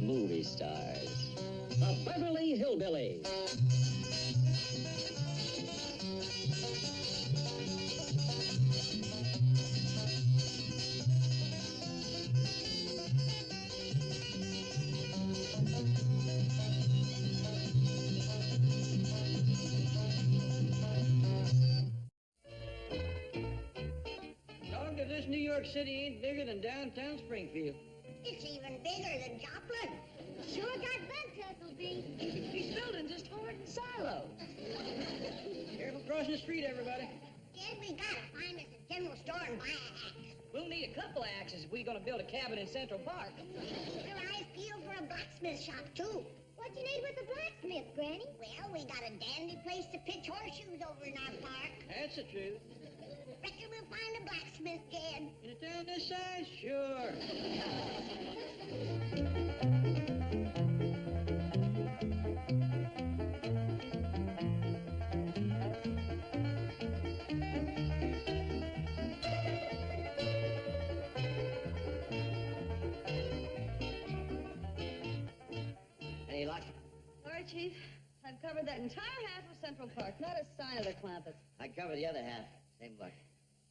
movie stars. The Beverly Hillbillies. Dog, if this New York City ain't bigger than downtown Springfield. It's even bigger than Joplin. Sure got bent, Huckleberry. These buildings just hoard in silos. Careful crossing the street, everybody. Dad, we gotta find us a general store and buy an axe. We'll need a couple of axes if we're gonna build a cabin in Central Park. Your eyes peeled for a blacksmith shop, too. What you need with a blacksmith, Granny? Well, we got a dandy place to pitch horseshoes over in our park. That's the truth. Reckon we'll find a blacksmith, Dad. In a town this size? Sure. Any luck? Sorry, Chief. I've covered that entire half of Central Park. Not a sign of the clampets. I cover the other half. Same luck.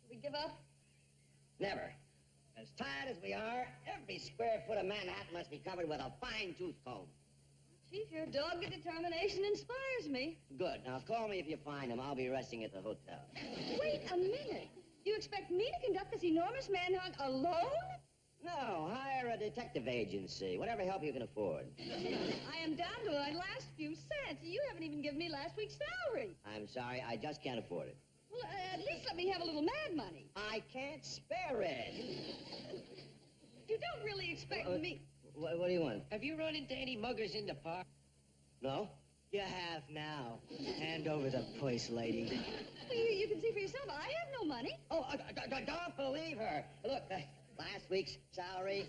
Should we give up? Never. As tired as we are, every square foot of Manhattan must be covered with a fine-tooth comb. Chief, your dogged determination inspires me. Good. Now call me if you find him. I'll be resting at the hotel. Wait a minute. You expect me to conduct this enormous manhunt alone? No, hire a detective agency. Whatever help you can afford. I am down to my last few cents. You haven't even given me last week's salary. I'm sorry, I just can't afford it. Well, at least let me have a little mad money. I can't spare it. You don't really expect me... What do you want? Have you run into any muggers in the park? No? You have now. Hand over the purse, lady. Well, you can see for yourself. I have no money. Oh, don't believe her. Look, last week's salary,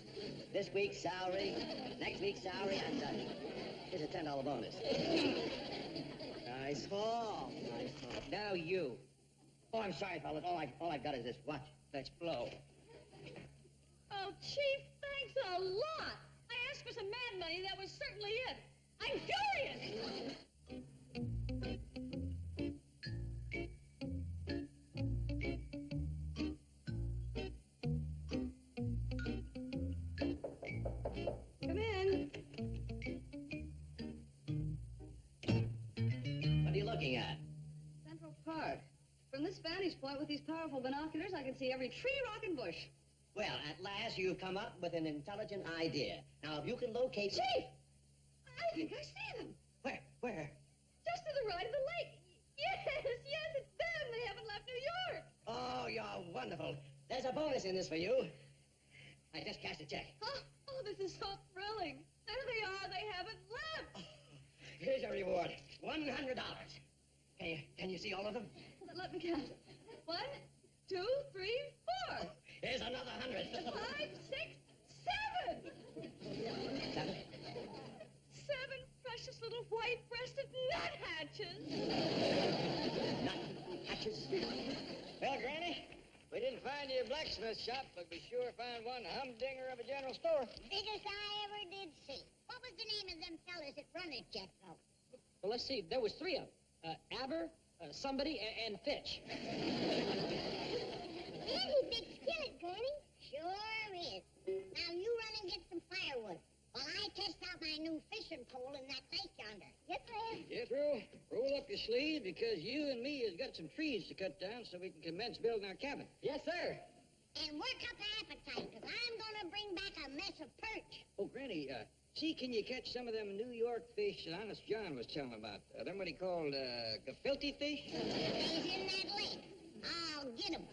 this week's salary, next week's salary, and here's a $10 bonus. Nice haul. Nice haul. Now you. Oh, I'm sorry, fellas. All I've got is this watch. Let's blow. Oh, Chief, thanks a lot. I asked for some mad money. That was certainly it. I'm furious. Come in. What are you looking at? Central Park. From this vantage point with these powerful binoculars, I can see every tree, rock, and bush. Well, at last you've come up with an intelligent idea. Now, if you can locate... Chief! I think I see them. Where? Just to the right of the lake. Yes, it's them. They haven't left New York. Oh, you're wonderful. There's a bonus in this for you. I just cashed a check. Oh, this is so thrilling. There they are. They haven't left. Here's your reward. $100. Can you see all of them? Let me count. 1, 2, 3, 4. Here's another 100. 5, 6, 7. 7? 7 precious little white-breasted nuthatches. Nuthatches? Well, Granny, we didn't find you a blacksmith shop, but we sure found one humdinger of a general store. Biggest I ever did see. What was the name of them fellas that run it, Jethro? Well, let's see. There was 3 of them. Aber, somebody, and Fitch. Really big skillet, Granny. Sure is. Now you run and get some firewood while I test out my new fishing pole in that lake yonder. Yes, ma'am. Jethro, roll up your sleeves because you and me has got some trees to cut down so we can commence building our cabin. Yes, sir. And work up appetite, because I'm going to bring back a mess of perch. Oh, Granny, see, can you catch some of them New York fish that Honest John was telling about? Them what he called, gefilte fish? He's in that lake. I'll get him.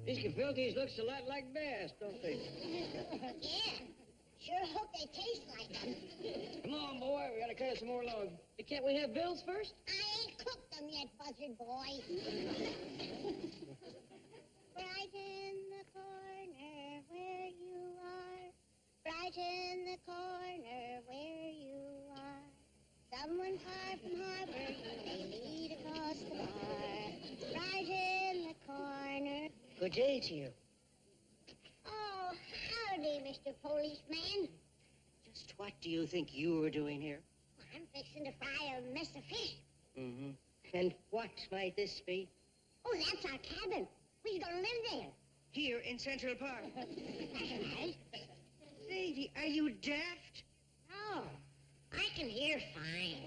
These gefiltes looks a lot like bass, don't they? Yeah. Sure hope they taste like them. Come on, boy, we gotta carry some more logs. Hey, can't we have bills first? I ain't cooked them yet, buzzard boy. Right in the corner where you are. Right in the corner where you are. Someone far from harbor, you may be Good day to you. Oh, howdy, Mr. Policeman. Just what do you think you were doing here? I'm fixing to fry a mess of fish. Mm-hmm. And what might this be? Oh, that's our cabin. We're gonna live there. Here in Central Park. That's right. Lady, are you daft? No, I can hear fine.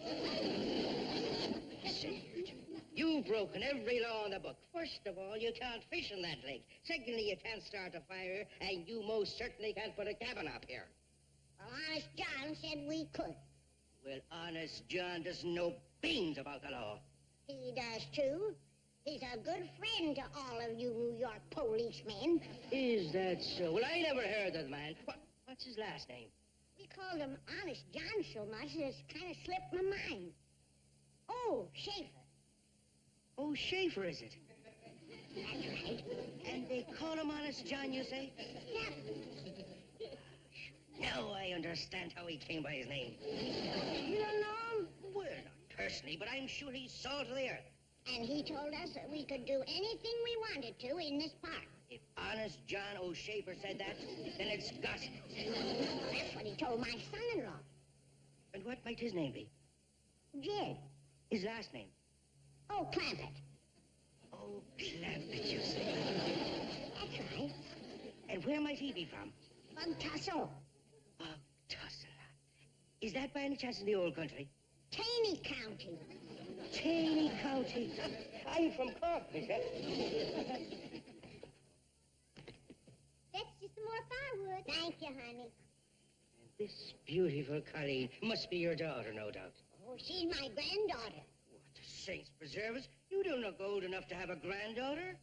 Saved. You've broken every law in the book. First of all, you can't fish in that lake. Secondly, you can't start a fire, and you most certainly can't put a cabin up here. Well, Honest John said we could. Well, Honest John doesn't know beans about the law. He does, too. He's a good friend to all of you New York policemen. Is that so? Well, I never heard of the man. What's his last name? We called him Honest John so much that it's kind of slipped my mind. Oh, Schaefer. Oh, Schaefer, is it? That's right. And they call him Honest John, you say? Yep. Now I understand how he came by his name. You don't know him? Well, not personally, but I'm sure he's salt of the earth. And he told us that we could do anything we wanted to in this park. If Honest John O'Shafer said that, then it's gospel. That's what he told my son-in-law, And what might his name be? Jed. His last name? Oh, Clampett. Oh, Clampett, you say. That's right. And where might he be from? From Tussle. Oh, Tussle. Is that by any chance in the old country? Taney County. Taney County. I'm from Cork, mister. That's just some more firewood. Thank you, honey. And this beautiful Colleen must be your daughter, no doubt. Oh, she's my granddaughter. What the saints preserve us? You don't look old enough to have a granddaughter.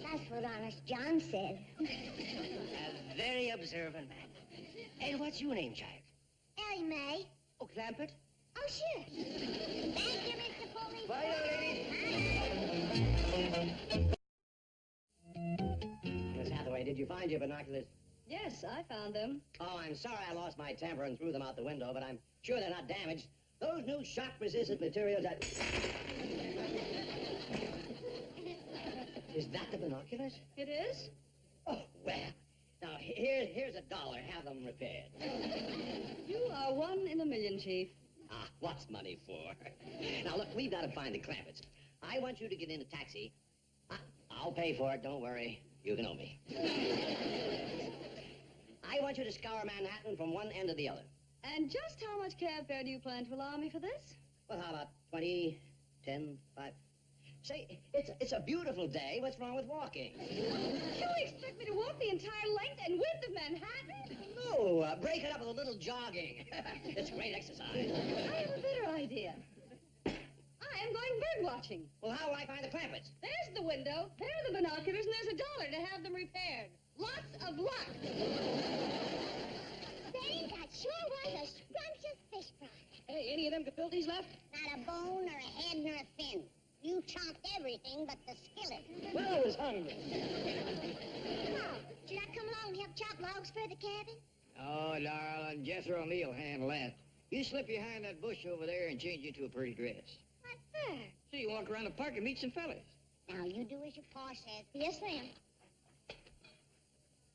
That's what Honest John said. A very observant man. And what's your name, child? Ellie Mae. Oh, Clampett? Oh, sure. Thank you, Mr. Police. Bye, lady. Miss Hathaway, did you find your binoculars? Yes, I found them. Oh, I'm sorry I lost my temper and threw them out the window, but I'm sure they're not damaged. Those new shock-resistant materials that... Is that the binoculars? It is? Oh, well. Now, here's $1. Have them repaired. You are one in a million, Chief. Ah, what's money for? Now, look, we've got to find the Clampetts. I want you to get in a taxi. I'll pay for it, don't worry. You can owe me. I want you to scour Manhattan from one end to the other. And just how much cab fare do you plan to allow me for this? Well, how about 20, 10, 5? Say, it's a beautiful day. What's wrong with walking? You expect me to walk the entire length and width of Manhattan? No, break it up with a little jogging. It's great exercise. I have a better idea. I am going bird watching. Well, how will I find the Clampetts? There's the window, there are the binoculars, and there's $1 to have them repaired. Lots of luck. Betty, that sure was a scrumptious fish fry. Hey, any of them gefilte left? Not a bone or a head nor a fin. You chomped everything but the skillet. Well, I was hungry. Oh, should I come along and help chop logs for the cabin? Oh, Laurel and Jethro and Lee'll handle that. You slip behind that bush over there and change into a pretty dress. What for? So you walk around the park and meet some fellas. Now, you do as your pa says. Yes, ma'am.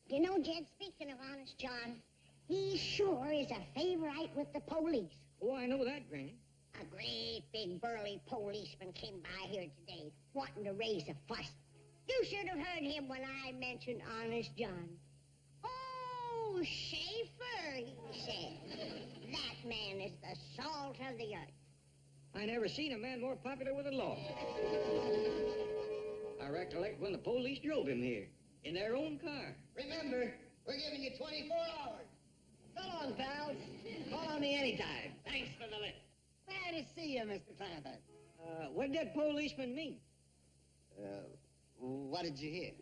You know, Jed, speaking of Honest John, he sure is a favorite with the police. Oh, I know that, Granny. A great big burly policeman came by here today, wanting to raise a fuss. You should have heard him when I mentioned Honest John. Oh, Schaefer, he said. That man is the salt of the earth. I never seen a man more popular with the law. I recollect when the police drove him here, in their own car. Remember, we're giving you 24 hours. So long, pals. Call on me anytime. Thanks for the lift. Glad to see you, Mr. Clampett. What did that policeman mean? What did you hear?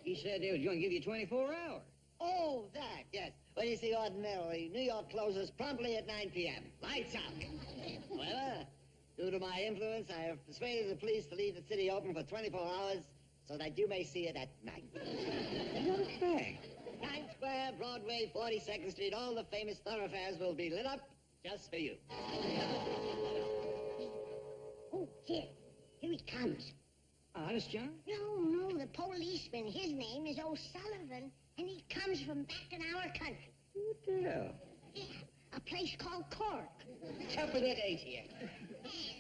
He said they was going to give you 24 hours. Oh, that, yes. Well, you see, ordinarily, New York closes promptly at 9 p.m. Lights out. Well, due to my influence, I have persuaded the police to leave the city open for 24 hours so that you may see it at night. What a fact. Times Square, Broadway, 42nd Street, all the famous thoroughfares will be lit up just for you. Oh, here he comes. Honest Honest John? No, the policeman, his name is O'Sullivan, and he comes from back in our country. What the hell? Yeah, a place called Cork. Top of that eight here. And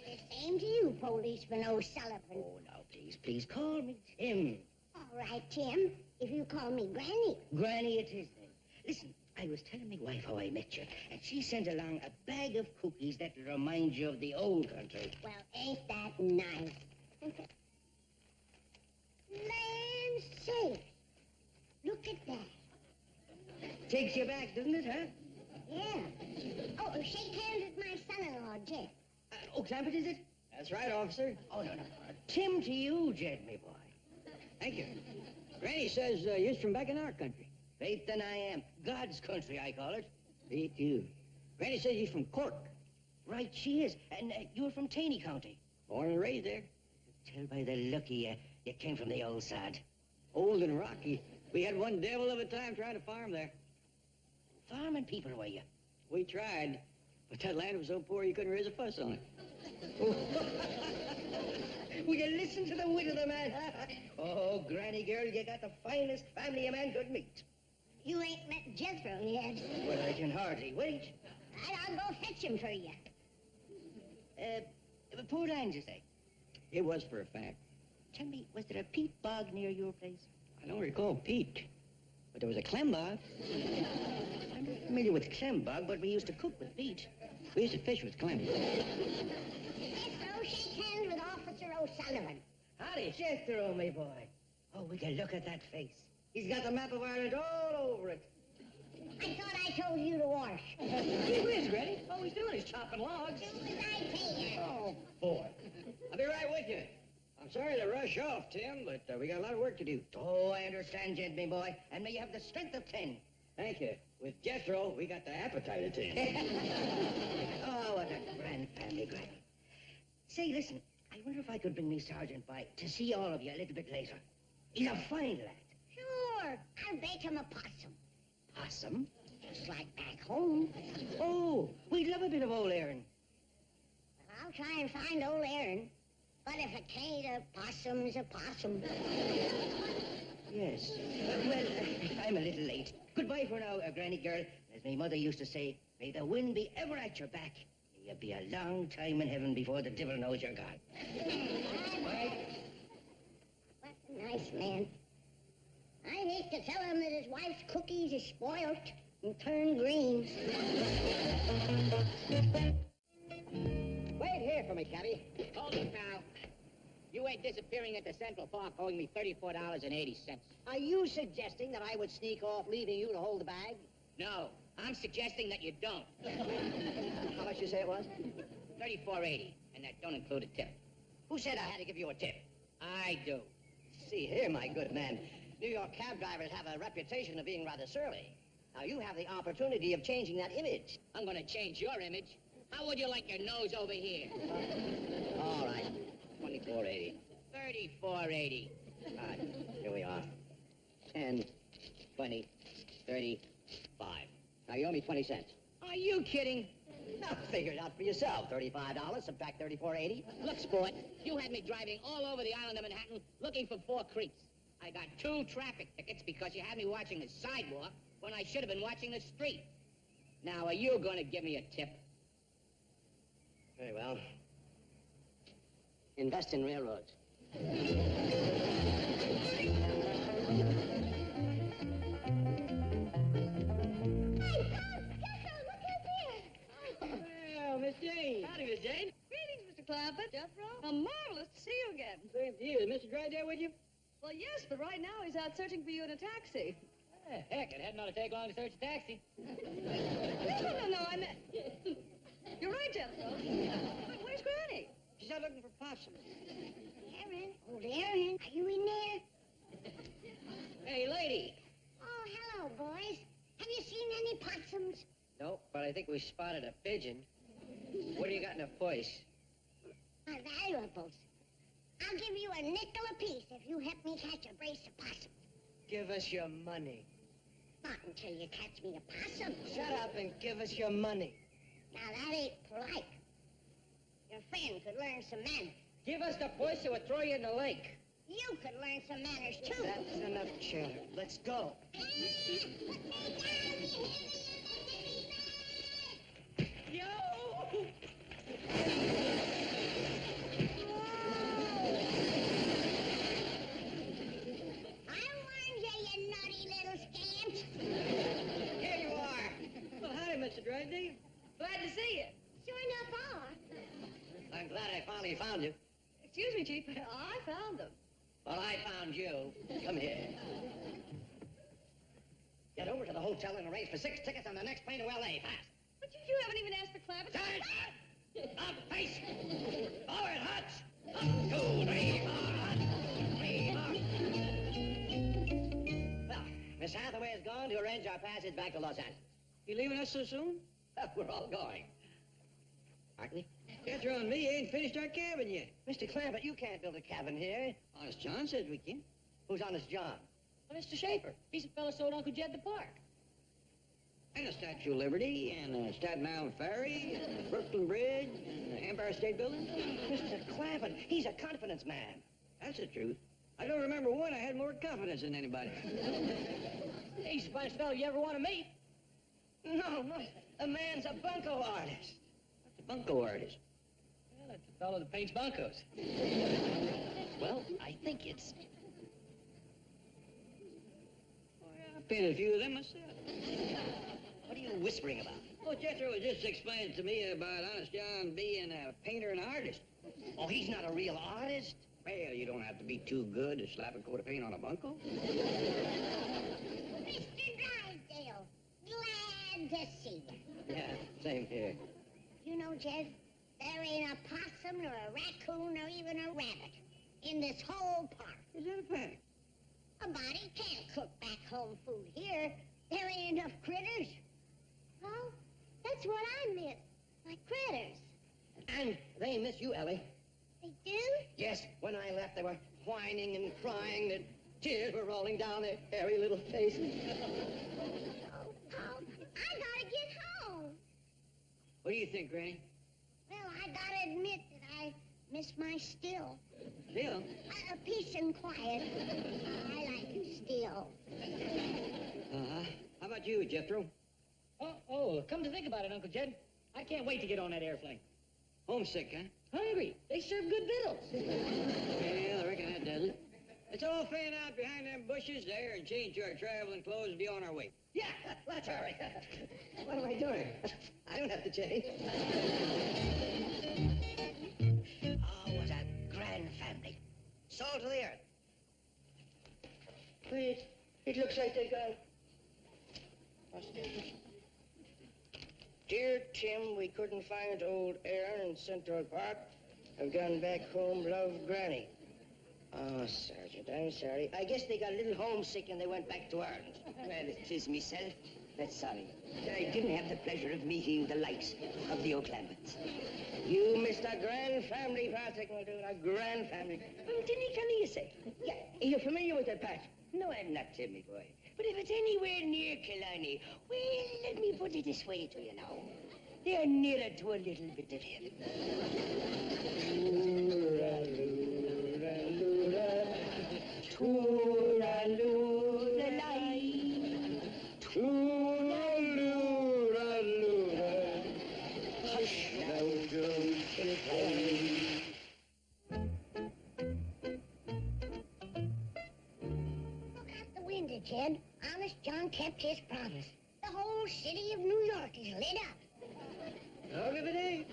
the same to you, Policeman O'Sullivan. Oh, now, please, call me Tim. All right, Tim, if you call me Granny. Granny it is then. Listen, I was telling my wife how I met you, and she sent along a bag of cookies that'll remind you of the old country. Well, ain't that nice? Land sakes. Look at that. Takes you back, doesn't it, huh? Yeah. Oh, shake hands with my son-in-law, Jed. Clampett, is it? That's right, officer. Oh, no. Tim to you, Jed, me boy. Thank you. Granny says you're from back in our country. Faith than I am. God's country, I call it. Me too. Granny says you're from Cork. Right, she is. And you're from Taney County. Born and raised there. Tell by the look of you, you came from the old sod. Old and rocky. We had one devil of a time trying to farm there. Farming people, were you? We tried, but that land was so poor you couldn't raise a fuss on it. Will you listen to the wit of the man? Oh, Granny girl, you got the finest family a man could meet. You ain't met Jethro yet. Well, I can hardly wait. I'll go fetch him for you. Port Ange, you say? It was for a fact. Tell me, was there a peat bog near your place? I don't recall Pete, but there was a clem bog. I'm not familiar with clem bog, but we used to cook with peat. We used to fish with clem. Jethro, shake hands with Officer O'Sullivan. Howdy, Jethro, my boy. Oh, we can look at that face. He's got the map of Ireland all over it. I thought I told you to wash. Gee whiz, Granny. All he's doing is chopping logs. Do as I tell you. Oh, boy. I'll be right with you. I'm sorry to rush off, Tim, but we got a lot of work to do. Oh, I understand, Jed, my boy. And may you have the strength of 10. Thank you. With Jethro, we got the appetite of 10. Oh, what a grand family, Granny. Say, listen, I wonder if I could bring me sergeant by to see all of you a little bit later. He's a fine lad. Sure, I'll bake him a possum. Possum? Just like back home. Oh, we'd love a bit of old Aaron. I'll try and find old Aaron. But if it ain't a possum's a possum. Yes. Well, I'm a little late. Goodbye for now, Granny girl. As my mother used to say, may the wind be ever at your back. May you be a long time in heaven before the devil knows you're gone. What a nice man. I hate to tell him that his wife's cookies is spoilt and turned green. Wait here for me, cabby. Hold it now. You ain't disappearing into Central Park owing me $34.80. Are you suggesting that I would sneak off, leaving you to hold the bag? No, I'm suggesting that you don't. How much you say it was? $34.80, and that don't include a tip. Who said I had to give you a tip? I do. See here, my good man. New York cab drivers have a reputation of being rather surly. Now, you have the opportunity of changing that image. I'm gonna change your image. How would you like your nose over here? All right. $24.80. $34.80. All right, here we are. 10, 20, 35. Now you owe me 20 cents. Are you kidding? Now, figure it out for yourself. $35, subtract $34.80. Look, sport, you had me driving all over the island of Manhattan looking for 4 creeps. I got 2 traffic tickets because you had me watching the sidewalk when I should have been watching the street. Now, are you going to give me a tip? Very well. Invest in railroads. Well, Miss Jane. Howdy, Miss Jane. Greetings, Mr. Clampett. Jethro. Marvelous to see you again. Same to you. Is Mr. Dry there with you? Well, yes, but right now he's out searching for you in a taxi. Heck, it hadn't ought to take long to search a taxi. No, I meant... You're right, Jethro. But where's Granny? She's out looking for possums. Aaron, old Aaron, are you in there? Hey, lady. Oh, hello, boys. Have you seen any possums? No, but I think we spotted a pigeon. What do you got in a purse? My valuables. I'll give you a nickel apiece if you help me catch a brace of possums. Give us your money. Not until you catch me a possum. Shut up and give us your money. Now, that ain't polite. Your friend could learn some manners. Give us the purse or we'll throw you in the lake. You could learn some manners, too. That's enough chatter. Let's go. I warned you, you naughty little scamps. Here you are. Well, howdy, Mr. Dresden. Glad to see you. Sure enough are. I'm glad I finally found you. Excuse me, Chief. I found them. Well, I found you. Come here. Get over to the hotel and arrange for 6 tickets on the next plane to L.A. Fast. But you haven't even asked the Clappets. Up, face! Forward, Hutch! 1, 2, 3, 4, Hutch! 3, 4. Well, Miss Hathaway has gone to arrange our passage back to Los Angeles. You leaving us so soon? We're all going. Aren't we? Jethro and me ain't finished our cabin yet. Mr. Clampett, you can't build a cabin here. Honest John says we can. Who's Honest John? Well, Mr. Schaefer. He's the fellow sold Uncle Jed the park. And the Statue of Liberty, and the Staten Island Ferry, and the Brooklyn Bridge, and the Empire State Building. Mr. Clampett, he's a confidence man. That's the truth. I don't remember when I had more confidence in anybody. He's the finest fellow you ever want to meet. No, the man's a bunco artist. What's a bunco artist? Well, that's the fellow that paints bunkos. Well, I think it's... Oh, yeah, I painted a few of them myself. What are you whispering about? Oh, Jethro was just explaining to me about Honest John being a painter and artist. Oh, he's not a real artist? Well, you don't have to be too good to slap a coat of paint on a bunco. Mr. Drysdale, glad to see you. Yeah, same here. You know, Jed, there ain't a possum, nor a raccoon, nor even a rabbit in this whole park. Is that a fact? A body can't cook back home food here. There ain't enough critters. Oh, that's what I meant, like critters. And they miss you, Ellie. They do? Yes, when I left, they were whining and crying. Their tears were rolling down their hairy little faces. Oh, I gotta get home. What do you think, Granny? Well, I gotta admit that I miss my still. Still? Peace and quiet. I like it still. Uh-huh. How about you, Jethro? Oh, come to think about it, Uncle Jed. I can't wait to get on that airplane. Homesick, huh? Hungry. They serve good victuals. Well, I reckon that does it. Let's all fan out behind them bushes there and change our traveling clothes and be on our way. Yeah, let's hurry. What am I doing? I don't have to change. Oh, what a grand family. Salt to the earth. Wait, it looks like they got... Dear Tim, we couldn't find old Aaron in Central Park. I've gone back home, love Granny. Oh, Sergeant, I'm sorry. I guess they got a little homesick and they went back to Ireland. Well, it is myself that's sorry. I didn't have the pleasure of meeting the likes of the O'Clampets. You missed a grand family, Patrick, my dude, a grand family. Well, Timmy, come here, say. Yeah, you're familiar with that patch? No, I'm not, Timmy boy. But if it's anywhere near Killarney, well, let me put it this way to you now. They're nearer to a little bit of heaven. Tooraloo-la-lie. Tooraloo-la-loo-la. Hush, now, don't play. Look out the window, Jed. Honest John kept his promise. The whole city of New York is lit up. Look at it.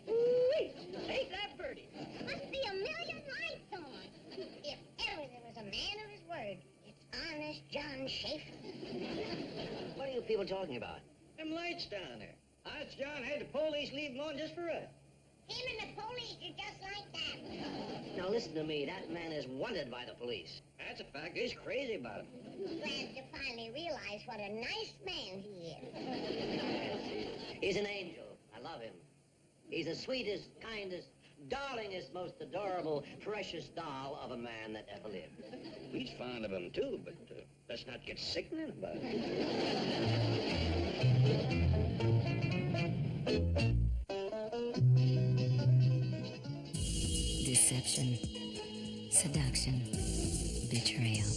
Ooh-wee. Ain't that pretty? Must be a million lights on. If ever there was a man of his word, it's Honest John Schaefer. What are you people talking about? Them lights down there. Honest John had the police leave them on just for us. Him and the police are just like that. Now listen to me, that man is wanted by the police. That's a fact. He's crazy about him. Glad to finally realize what a nice man he is. He's an angel. I love him. He's the sweetest, kindest, darlingest, most adorable, precious doll of a man that ever lived. He's fond of him, too, but let's not get sickening about it. Deception, seduction, betrayal.